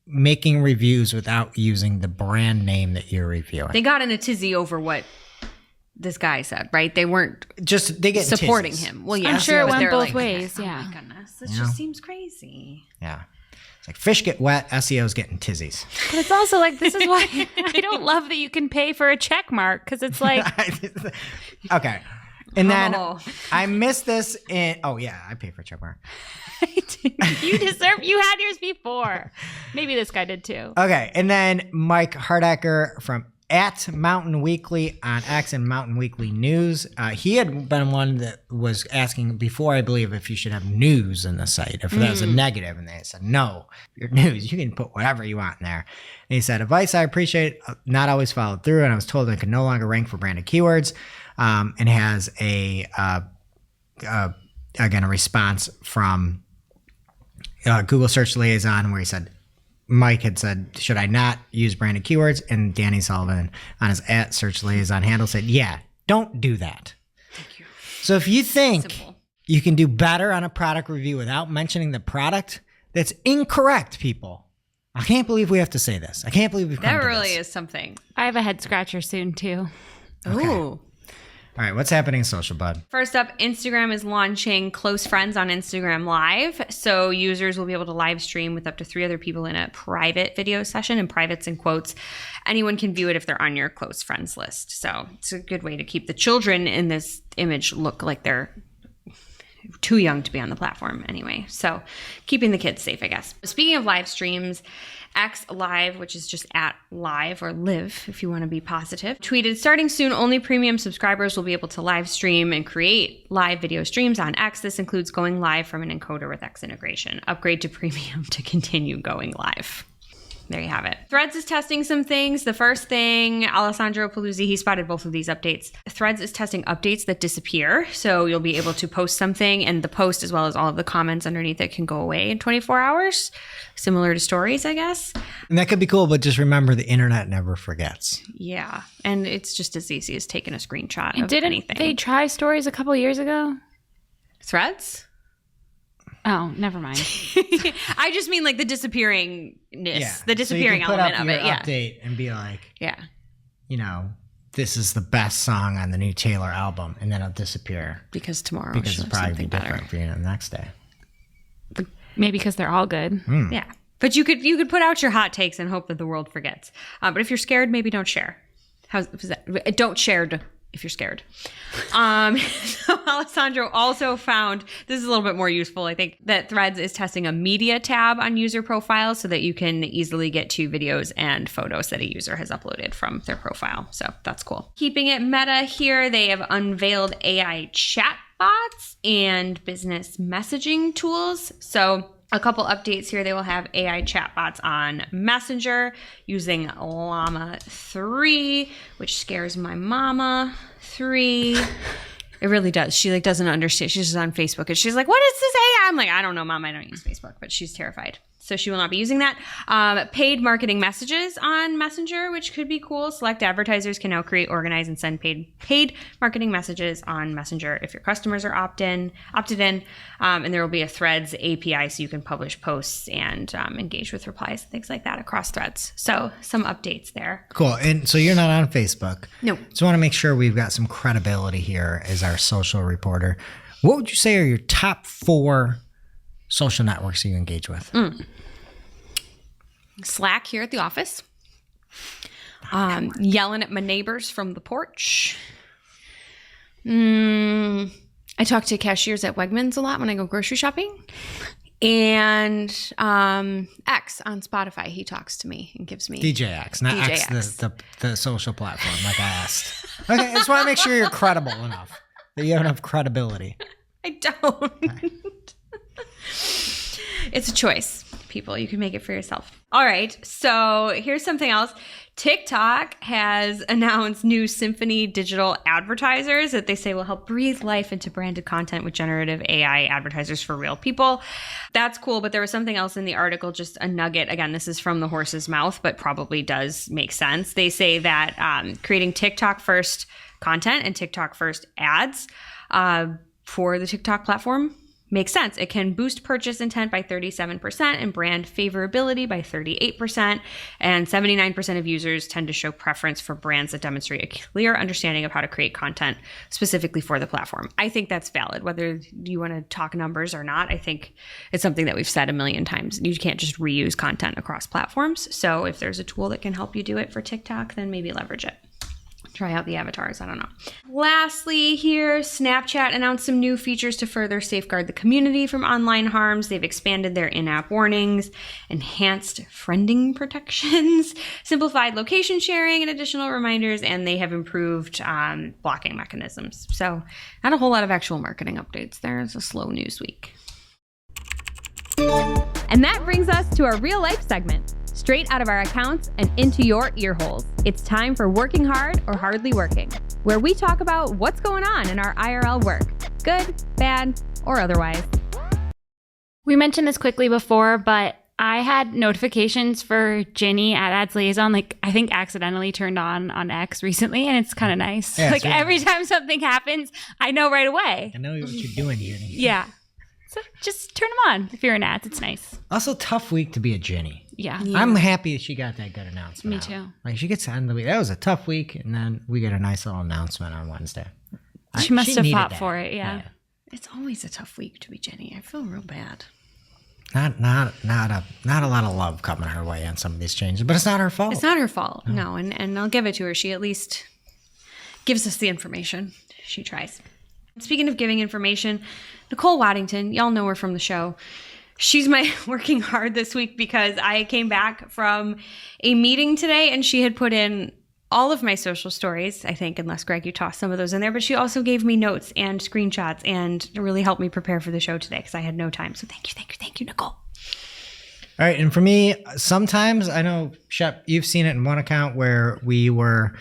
Making reviews without using the brand name that you're reviewing. They got in a tizzy over what this guy said, right? They weren't They get supporting tizzies. him. Well, yeah, I'm sure it but went they're both like, ways, Oh yeah. my goodness, this Yeah. just seems crazy. Yeah. It's like fish get wet, SEO's getting tizzies. But it's also like, this is why I don't love that you can pay for a check mark, because it's like, Okay. And then Oh. I missed this in, oh yeah, I pay for a check mark. you had yours before. Maybe this guy did too. Okay. And then Mike Hardacker from at Mountain Weekly on X and Mountain Weekly News. He had been one that was asking before, I believe, if you should have news in the site, if that was a negative. And they said, no, your news, you can put whatever you want in there. And he said, advice I appreciate, not always followed through. And I was told I could no longer rank for branded keywords. And has again, a response from Google Search Liaison where he said, Mike had said, should I not use branded keywords? And Danny Sullivan on his at Search Liaison handle said, yeah, don't do that. Thank you. So if you think Simple. you can do better on a product review without mentioning the product, that's incorrect, people. I can't believe we have to say this. I can't believe we've come That to really this. is something. I have a head scratcher soon too. Okay. Ooh. All right, what's happening in social, bud? First up, Instagram is launching Close Friends on Instagram Live. So users will be able to live stream with up to 3 other people in a private video session, and private's in quotes. Anyone can view it if they're on your close friends list. So it's a good way to keep the children in this image look like they're too young to be on the platform anyway. So keeping the kids safe, I guess. Speaking of live streams, X Live, which is just at live or live if you want to be positive, tweeted, starting soon, only premium subscribers will be able to live stream and create live video streams on X. This includes going live from an encoder with X integration. Upgrade to premium to continue going live. There you have it. Threads is testing some things. The first thing, Alessandro Paluzzi, he spotted both of these updates. Threads is testing updates that disappear. So you'll be able to post something and the post as well as all of the comments underneath it can go away in 24 hours. Similar to stories, I guess. And that could be cool, but just remember the internet never forgets. Yeah. And it's just as easy as taking a screenshot of Didn't anything. they try stories a couple years ago? Threads? Oh, never mind. I just mean like the disappearing the disappearing so you can element put up of your it. Yeah. update and be like, Yeah. you know, this is the best song on the new Taylor album, and then it'll disappear Because tomorrow because she'll it's have probably be something different better. for you the next day. Maybe because they're all good. Yeah. But you could put out your hot takes and hope that the world forgets. But if you're scared, maybe don't share. How's that? Don't share if you're scared. So Alessandro also found, this is a little bit more useful, I think, that Threads is testing a media tab on user profiles so that you can easily get to videos and photos that a user has uploaded from their profile. So that's cool. Keeping it meta here, they have unveiled AI chatbots and business messaging tools. So a couple updates here. They will have AI chatbots on Messenger using Llama 3, which scares my mama. 3. It really does. She doesn't understand. She's just on Facebook and she's like, what is this AI? I'm like, I don't know, Mom. I don't use Facebook, but she's terrified. So she will not be using that. Paid marketing messages on Messenger, which could be cool. Select advertisers can now create, organize, and send paid marketing messages on Messenger if your customers are opted in. And there will be a Threads API so you can publish posts and engage with replies and things like that across Threads. So some updates there. Cool. And so you're not on Facebook. No. So I want to make sure we've got some credibility here as our social reporter. What would you say are your top 4 social networks you engage with? Slack here at the office. Yelling at my neighbors from the porch. I talk to cashiers at Wegmans a lot when I go grocery shopping. And X on Spotify, he talks to me and gives me DJX, not DJX. X, the social platform, like I asked. Okay, I just want to make sure you're credible enough, that you have enough credibility. I don't. It's a choice, people. You can make it for yourself. All right. So here's something else. TikTok has announced new Symphony digital advertisers that they say will help breathe life into branded content with generative AI advertisers for real people. That's cool. But there was something else in the article, just a nugget. Again, this is from the horse's mouth, but probably does make sense. They say that creating TikTok first content and TikTok first ads for the TikTok platform makes sense. It can boost purchase intent by 37% and brand favorability by 38%. And 79% of users tend to show preference for brands that demonstrate a clear understanding of how to create content specifically for the platform. I think that's valid. Whether you want to talk numbers or not, I think it's something that we've said a million times. You can't just reuse content across platforms. So if there's a tool that can help you do it for TikTok, then maybe leverage it. Try out the avatars. I don't know. Lastly here, Snapchat announced some new features to further safeguard the community from online harms. They've expanded their in-app warnings, enhanced friending protections, simplified location sharing and additional reminders, and they have improved blocking mechanisms. So not a whole lot of actual marketing updates there. It's a slow news week. And that brings us to our real life segment. Straight out of our accounts and into your ear holes. It's time for Working Hard or Hardly Working, where we talk about what's going on in our IRL work, good, bad, or otherwise. We mentioned this quickly before, but I had notifications for Ginny at Ads Liaison, I think accidentally turned on X recently, and it's kind of nice. Yeah, every time something happens, I know right away. I know what you're doing, Ginny. Yeah. So just turn them on if you're in ads. It's nice. Also, tough week to be a Ginny. Yeah. I'm happy that she got that good announcement. Me out. too. Like, she gets to end the week. That was a tough week, and then we get a nice little announcement on Wednesday. She must have needed fought that. for it, yeah. It's always a tough week to be Jenny. I feel real bad. Not a lot of love coming her way on some of these changes, but it's not her fault. It's not her fault. No, and I'll give it to her. She at least gives us the information. She tries. Speaking of giving information, Nicole Waddington, y'all know her from the show. She's my working hard this week because I came back from a meeting today and she had put in all of my social stories, I think, unless Greg, you tossed some of those in there, but she also gave me notes and screenshots and really helped me prepare for the show today because I had no time. So thank you, Nicole. All right, and for me, sometimes, I know, Shep, you've seen it in one account where we were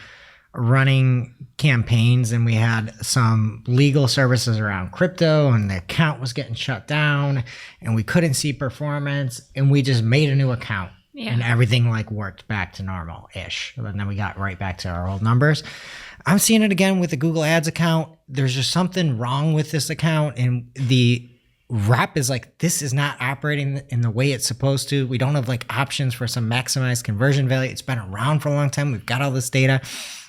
running campaigns and we had some legal services around crypto and the account was getting shut down and we couldn't see performance and we just made a new account and everything worked back to normal-ish. And then we got right back to our old numbers. I'm seeing it again with the Google Ads account. There's just something wrong with this account and the rep is this is not operating in the way it's supposed to. We don't have options for some maximized conversion value. It's been around for a long time. We've got all this data.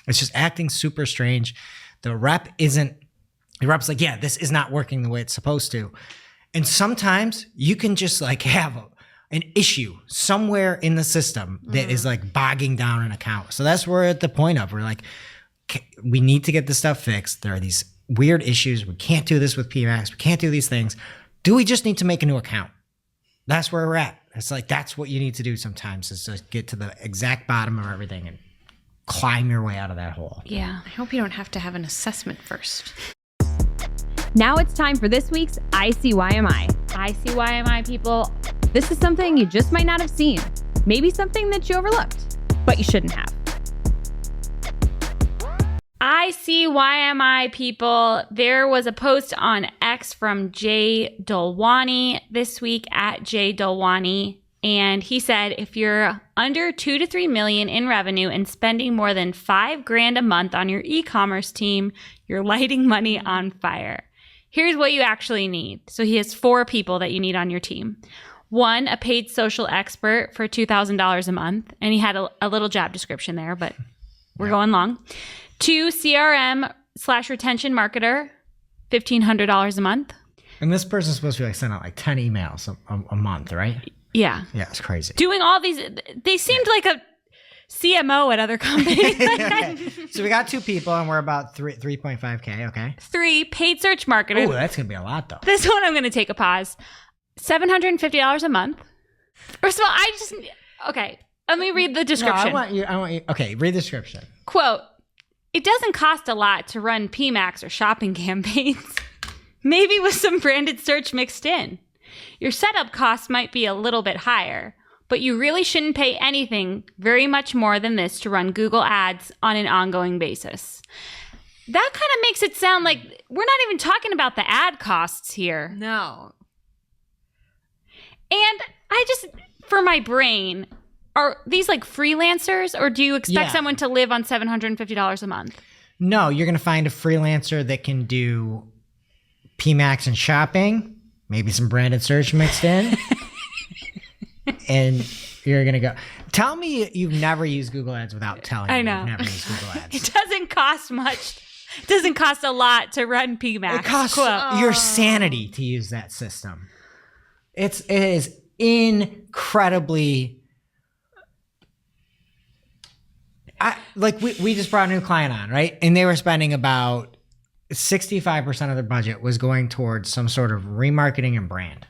It's just acting super strange. The rep's yeah, this is not working the way it's supposed to. And sometimes you can just have an issue somewhere in the system that is bogging down an account. So that's where we're at the point of, we're we need to get this stuff fixed. There are these weird issues. We can't do this with PMAX. We can't do these things. Do we just need to make a new account? That's where we're at. It's that's what you need to do sometimes, is to get to the exact bottom of everything and climb your way out of that hole. Yeah, I hope you don't have to have an assessment first. Now it's time for this week's ICYMI. ICYMI, people. This is something you just might not have seen. Maybe something that you overlooked, but you shouldn't have. ICYMI, people. There was a post on X from Jay Dolwani this week at Jay Dolwani. And he said, if you're under 2 to 3 million in revenue and spending more than $5,000 a month on your e-commerce team, you're lighting money on fire. Here's what you actually need. So he has 4 people that you need on your team. 1, a paid social expert for $2,000 a month. And he had a little job description there, but we're going long. 2, CRM/retention marketer, $1,500 a month. And this person's supposed to be sending out 10 emails a month, right? Yeah. Yeah, it's crazy. Doing all these, they seemed like a CMO at other companies. So we got 2 people and we're about 3.5K, okay? 3, paid search marketer. Oh, that's going to be a lot though. This one I'm going to take a pause. $750 a month. First of all, okay, let me read the description. No, I want you, okay, read the description. Quote, it doesn't cost a lot to run PMAX or shopping campaigns. Maybe with some branded search mixed in. Your setup cost might be a little bit higher, but you really shouldn't pay anything very much more than this to run Google Ads on an ongoing basis. That kind of makes it sound like we're not even talking about the ad costs here. No. And I just, for my brain, are these freelancers, or do you expect someone to live on $750 a month? No, you're going to find a freelancer that can do PMAX and shopping maybe some branded search mixed in, and you're going to go. Tell me you've never used Google Ads without telling me know. you've never used Google Ads. It doesn't cost much. It doesn't cost a lot to run PMAX. It costs Quote. your sanity to use that system. It is incredibly... we just brought a new client on, right? And they were spending about 65% of their budget was going towards some sort of remarketing and brand.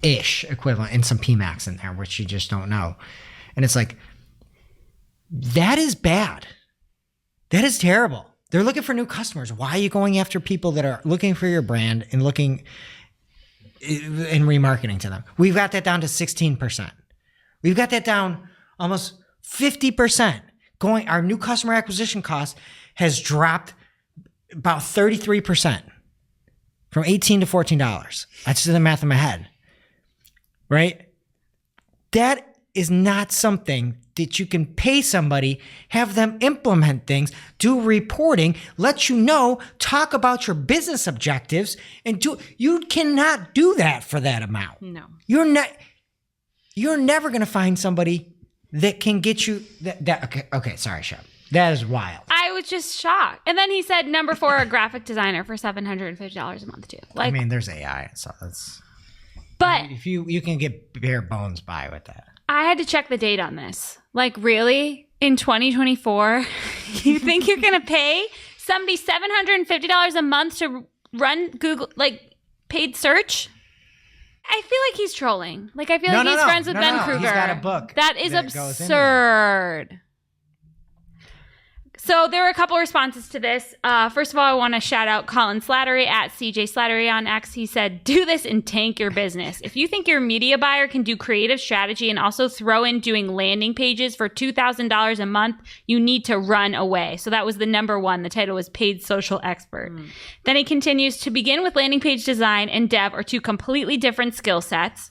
Ish equivalent, and some PMAX in there, which you just don't know. And it's like, that is bad. That is terrible. They're looking for new customers. Why are you going after people that are looking for your brand and looking and remarketing to them? We've got that down to 16%. We've got that down almost 50%. Our new customer acquisition cost has dropped about 33% from $18 to $14. I just did the math in my head. Right? That is not something that you can pay somebody, have them implement things, do reporting, let you know, talk about your business objectives, and you cannot do that for that amount. No. You're never going to find somebody that can get you that. Okay, sorry, Shep. That is wild. I was just shocked. And then he said number 4, a graphic designer for $750 a month too. I mean, there's AI, so that's. But if you can get bare bones by with that. I had to check the date on this. Like, really? In 2024, you think you're going to pay somebody $750 a month to run Google, like, paid search? I feel like he's trolling. Like, I feel like he's friends with Ben Kruger. He's got a book. That is that goes into absurd. So there were a couple responses to this. First of all, I want to shout out Colin Slattery at CJ Slattery on X. He said, do this and tank your business. If you think your media buyer can do creative strategy and also throw in doing landing pages for $2,000 a month, you need to run away. So that was the number 1. The title was Paid Social Expert. Then he continues, to begin with, landing page design and dev are 2 completely different skill sets.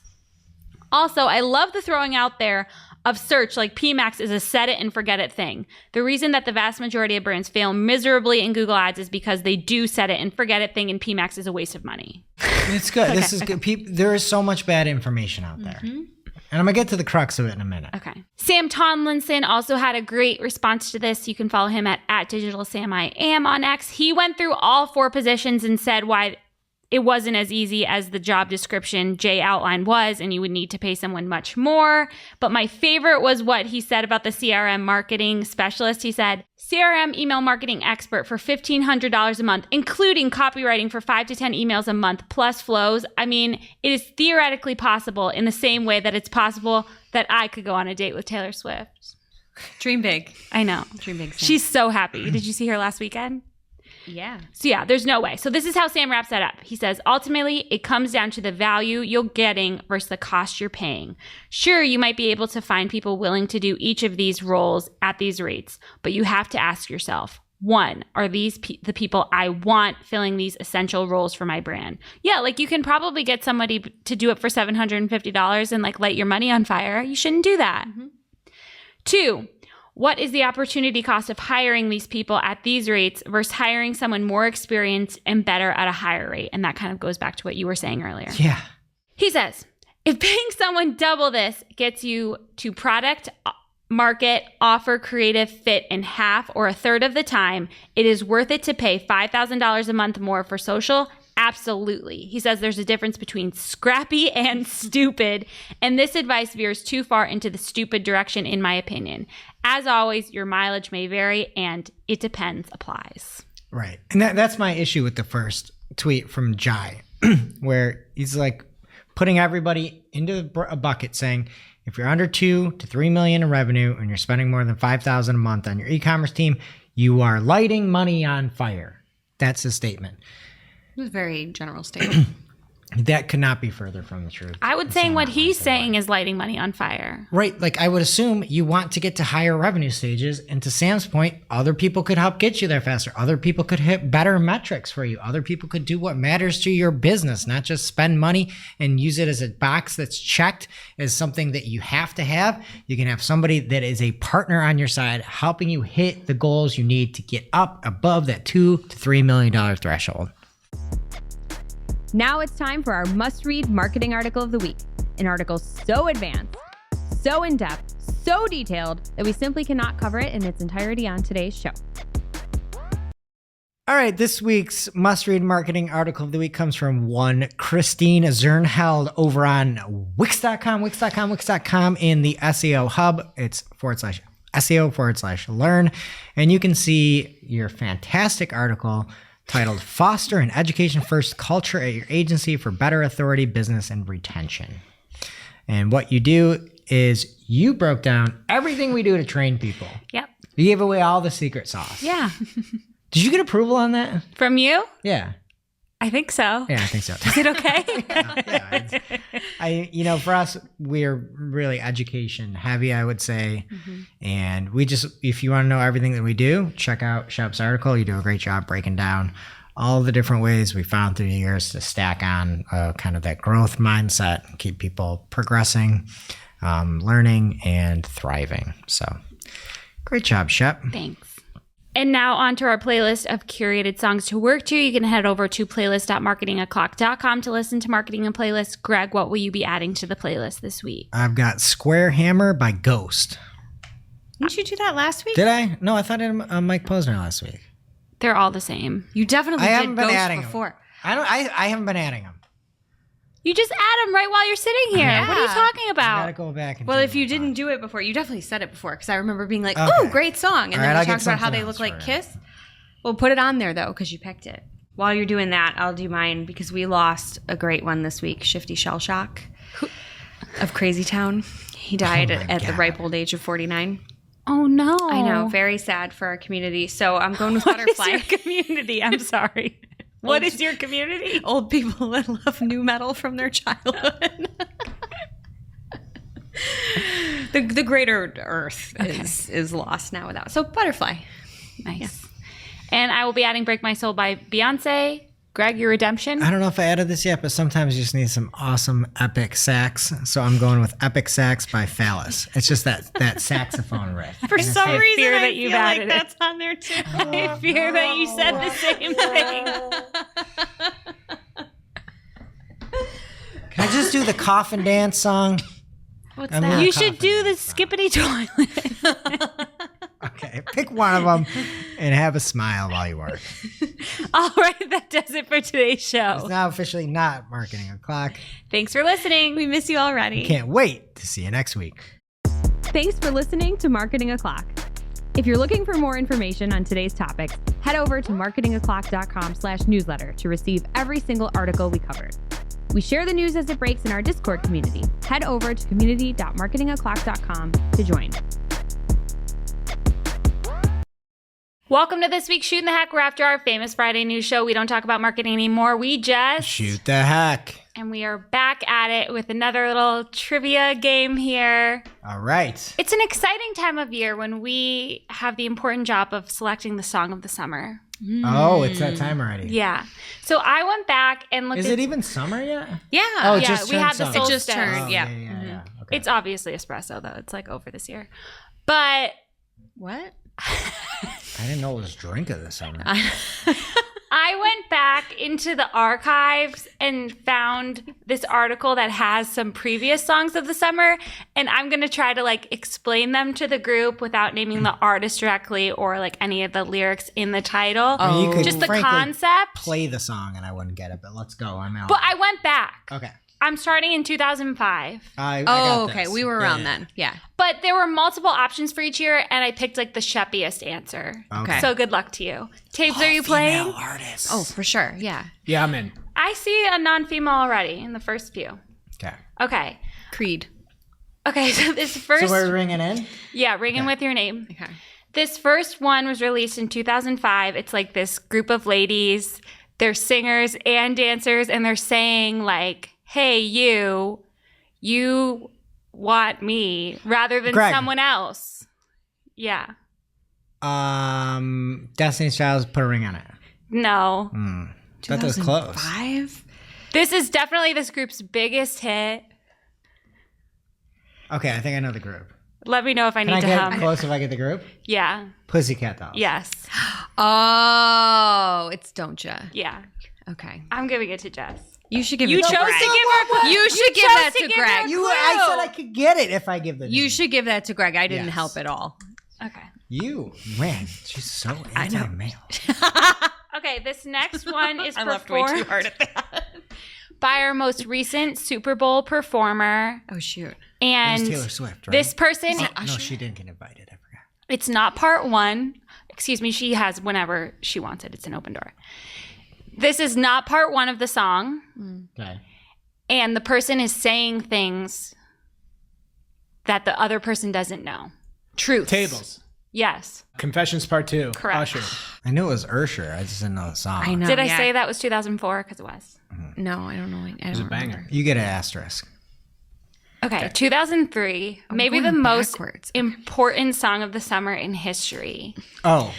Also, I love the throwing out there of search, like PMAX is a set it and forget it thing. The reason that the vast majority of brands fail miserably in Google Ads is because they do set it and forget it thing, and PMAX is a waste of money. It's good. This is good. There is so much bad information out there. And I'm going to get to the crux of it in a minute. Okay. Sam Tomlinson also had a great response to this. You can follow him at DigitalSamIam on X. He went through all 4 positions and said why it wasn't as easy as the job description Jay outlined was, and you would need to pay someone much more. But my favorite was what he said about the CRM marketing specialist. He said, CRM email marketing expert for $1,500 a month, including copywriting for 5 to 10 emails a month, plus flows. I mean, it is theoretically possible in the same way that it's possible that I could go on a date with Taylor Swift. Dream big. I know. Dream big. Sam. She's so happy. Did you see her last weekend? Yeah. So yeah, there's no way. So this is how Sam wraps that up. He says, ultimately, it comes down to the value you're getting versus the cost you're paying. Sure, you might be able to find people willing to do each of these roles at these rates, but you have to ask yourself, 1, are these the people I want filling these essential roles for my brand? Yeah, like you can probably get somebody to do it for $750 and like light your money on fire. You shouldn't do that. 2, what is the opportunity cost of hiring these people at these rates versus hiring someone more experienced and better at a higher rate? And that kind of goes back to what you were saying earlier. Yeah. He says, if paying someone double this gets you to product, market, offer, creative, fit in half or a third of the time, it is worth it to pay $5,000 a month more for social. Absolutely. He says there's a difference between scrappy and stupid, and this advice veers too far into the stupid direction, in my opinion. As always, your mileage may vary, and it depends applies. Right. And that's my issue with the first tweet from Jai, where he's like putting everybody into a bucket saying, if you're under 2 to 3 million in revenue and you're spending more than $5,000 a month on your e-commerce team, you are lighting money on fire. That's the statement. It was a very general statement. That could not be further from the truth. I would say what he's saying is lighting money on fire. Right. Like I would assume you want to get to higher revenue stages. And to Sam's point, other people could help get you there faster. Other people could hit better metrics for you. Other people could do what matters to your business, not just spend money and use it as a box that's checked as something that you have to have. You can have somebody that is a partner on your side helping you hit the goals you need to get up above that $2 to $3 million threshold. Now it's time for our must-read marketing article of the week. An article so advanced, so in-depth, so detailed that we simply cannot cover it in its entirety on today's show. All right, this week's must-read marketing article of the week comes from one Christine Zernheld over on Wix.com in the SEO hub. It's /SEO/learn. And you can see your fantastic article titled Foster an Education First Culture at Your Agency for Better Authority, Business, and Retention. And what you do is you broke down everything we do to train people. Yep. You gave away all the secret sauce. Yeah. Did you get approval on that? From you? Yeah. I think so. Yeah, I think so. Is it okay? For us, we're really education heavy, I would say. Mm-hmm. And if you want to know everything that we do, check out Shep's article. You do a great job breaking down all the different ways we found through the years to stack on kind of that growth mindset and keep people progressing, learning, and thriving. So great job, Shep. Thanks. And now onto our playlist of curated songs to work to. You can head over to playlist.marketingoclock.com to listen to Marketing and Playlist. Greg, what will you be adding to the playlist this week? I've got Square Hammer by Ghost. Didn't you do that last week? Did I? No, I thought it was Mike Posner last week. They're all the same. You definitely did Ghost before. I haven't been adding them. You just add them right while you're sitting here. Yeah. What are you talking I about? gotta go back and Well, do if you them. didn't do it before, you definitely said it before because I remember being like, Okay. "Oh, great song," and All then right, we I'll talked get about how something they else look like for you. Kiss. Well, put it on there though because you picked it. While you're doing that, I'll do mine because we lost a great one this week. Shifty Shell Shock of Crazy Town. He died at the ripe old age of 49. Oh, no. I know, very sad for our community. So I'm going with What is Butterfly. your community? I'm sorry. What is your community? Old people that love new metal from their childhood. the greater earth is lost now without. So Butterfly. Nice. Yeah. And I will be adding Break My Soul by Beyonce. Greg, your redemption? I don't know if I added this yet, but sometimes you just need some awesome epic sax. So I'm going with Epic Sax by Phallus. It's just that saxophone riff. For some reason, fear I that you've feel like added it. that's on there too. I fear that you said the same thing. Can I just do the coffin dance song? What's I'm that? not- You should do the skippity toilet. Okay, pick one of them and have a smile while you work. All right, that does it for today's It's show. now officially not Marketing O'Clock. Thanks for listening. We miss you already. Can't wait to see you next week. Thanks for listening to Marketing O'Clock. If you're looking for more information on today's topics, head over to marketingoclock.com/newsletter to receive every single article we covered. We share the news as it breaks in our Discord community. Head over to community.marketingoclock.com to join. Welcome to this week's Shootin' the Heck. We're after our famous Friday news show. We don't talk about marketing anymore. We just Shoot the heck. And we are back at it with another little trivia game here. All right. It's an exciting time of year when we have the important job of selecting the song of the summer. Oh, it's that time already. Yeah. So I went back and looked Is at it even summer yet? Yeah. Oh, it yeah, just we turned had the summer. solstice. It just turned, Oh, yeah. yeah. Okay. It's obviously espresso though. It's like over this year. But What? I didn't know it was drink of the summer. I went back into the archives and found this article that has some previous songs of the summer, and I'm going to try to like explain them to the group without naming the artist directly or like any of the lyrics in the title. I mean, you could Just the frankly concept. play the song and I wouldn't get it, but let's go. I'm out. But I went back. Okay. I'm starting in 2005. I got Okay. this. We were Yeah, around yeah. then. Yeah. But there were multiple options for each year, and I picked like the sheppiest answer. Okay. So good luck to you. Tapes, are you playing? Female artists. Oh, for sure. Yeah. Yeah, I'm in. I see a non-female already in the first few. Okay. Okay. Creed. Okay, so this first... So we're ringing in? Yeah, ring in with your name. Okay. This first one was released in 2005. It's like this group of ladies. They're singers and dancers, and they're saying like, hey, you want me rather than Greg. someone else. Yeah. Destiny's Child, put a ring on it. No. That was close. 2005? This is definitely this group's biggest hit. Okay, I think I know the group. Let me know if I Can I need to get hum. close if I get the group? Yeah. Pussycat Dolls. Yes. Oh, it's Don't Ya. Yeah. Okay. I'm giving it to Jess. You should give You it to chose Greg. to give her. You should give that to give her Greg. a I said clue. I could get it if I give the name. You should give that to Greg. I didn't Yes. help at all. Okay. You, man, she's so anti-male. Okay, this next one is I laughed way too performed hard at that. by our most recent Super Bowl performer. Oh, shoot. It And was Taylor Swift, right? this person, No, she didn't get invited. I forgot. it's not part one. Excuse me, she has whenever she wants it. It's an open door. This is not part one of the song. Okay. And the person is saying things that the other person doesn't know. Truths. Tables. Yes. Confessions Part 2. Correct. Usher. I knew it was Usher. I just didn't know the song. I know. Did I yeah. say that was 2004? Because it was. No, I don't know. I was a don't banger. remember. You get an asterisk. Okay, 2003. Maybe the going most backwards. important song of the summer in history. Oh,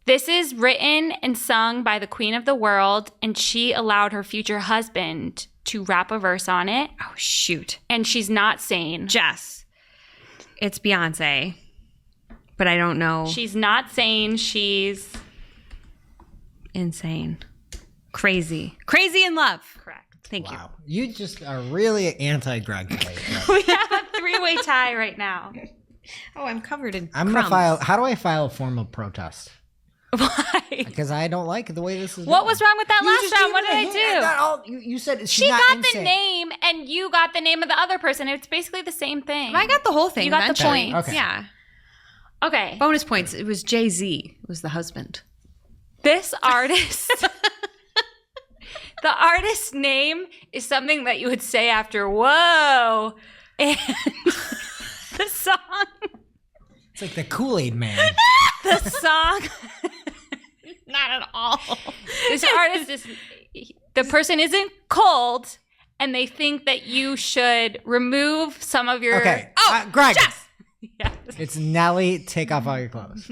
This is written and sung by the Queen of the World, and she allowed her future husband to rap a verse on it, Oh, shoot. and she's not sane. Jess. It's Beyonce. But I don't know. She's not sane. She's Insane. Crazy. Crazy in love. correct. Thank wow. You just are really anti-Greg today. We have a three-way tie right now. you. Oh, I'm covered in I'm going to file. How do I file a formal protest? Why? Because I don't like the way this is What going. was wrong with that You last just round? gave What it did a I hint. do? got all- you said she's She not got insane. the name, and you got the name of the other person. It's basically the same thing. I got the whole thing. You got the eventually. points. Okay. Yeah. Okay. Bonus points. It was Jay-Z. Was the husband. This artist, the artist's name is something that you would say after whoa. And the song, It's like the Kool-Aid Man. the song, Not at all. this artist is, the person isn't cold, and they think that you should remove some of your Okay. Greg. Jess. yes, It's Nelly. Take off all your clothes.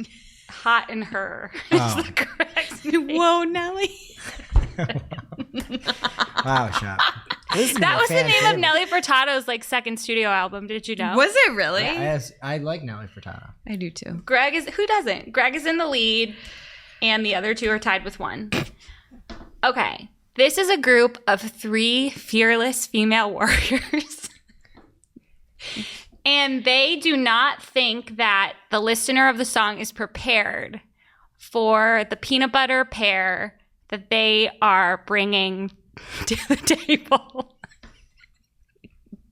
hot in her. Oh. Correct. Whoa, Nelly. Wow, shot. This is That my was the fan name of favorite. Nelly Furtado's like second studio album. Did you know? Was it really? I like Nelly Furtado. I do too. Greg is, who doesn't? Greg is in the lead, and the other two are tied with one. Okay. This is a group of 3 fearless female warriors. And they do not think that the listener of the song is prepared for the peanut butter pear that they are bringing to the table.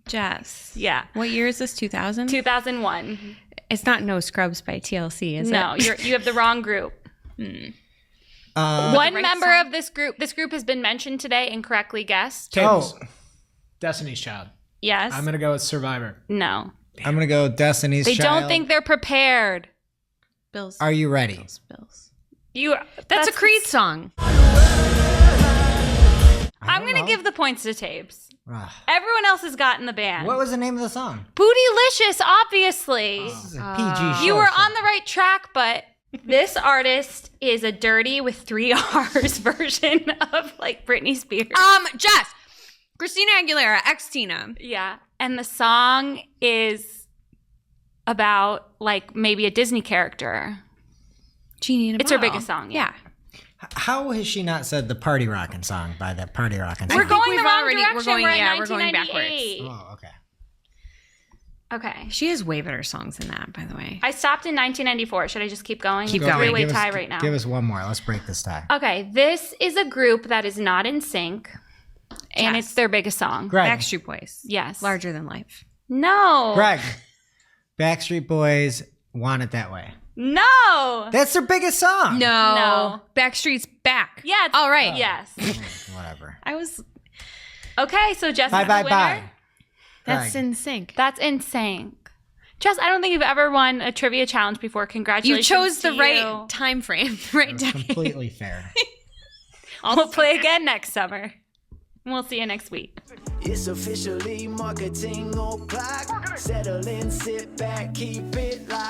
Jess. Yeah. What year is this? 2000? 2001. It's not No Scrubs by TLC, is No, it? you have the wrong group. One right member song? of this group has been mentioned today and correctly guessed. Tables. Destiny's Child. Yes. I'm going to go with Survivor. No. I'm gonna go Destiny's They Child. don't think they're prepared. Bills. Are you ready? Bills. That's a Creed song. I'm going to give the points to Tapes. Ugh. Everyone else has gotten the band. What was the name of the song? Bootylicious, obviously. This is a PG show. You were so- on the right track, but this artist is a dirty with 3 R's version of like Britney Spears. Jess. Christina Aguilera, ex-Tina. Yeah. And the song is about like maybe a Disney character. Genie in a It's her Bottle. biggest song. Yeah. How has she not said the Party Rockin' song by the Party Rockin' song? We're going we've the wrong already- direction. we're going- We're at yeah, we're going 1998. Oh, okay. Okay. She has way better songs than that, by the way. I stopped in 1994. Should I just keep going? Keep Go going. ahead. Three-way Give us- tie right now. Give us one more. Let's break this tie. Okay, this is a group that is not in sync, and Yes. it's their biggest song. Greg. Backstreet Boys. Yes. Larger than life. No. Greg. Backstreet Boys Want It That Way. No. That's their biggest song. No. Backstreet's Back. Yeah. All right. Yes. Whatever. I was. Okay, so Jess Bye, is bye, the winner. bye. That's Greg. in sync. That's in sync. Jess, I don't think you've ever won a trivia challenge before. You Congratulations. chose the to right you. time frame, the right It was decade. completely fair. We'll play again next summer. We'll see you next week. It's officially marketing o'clock. Settle in, sit back, keep it live.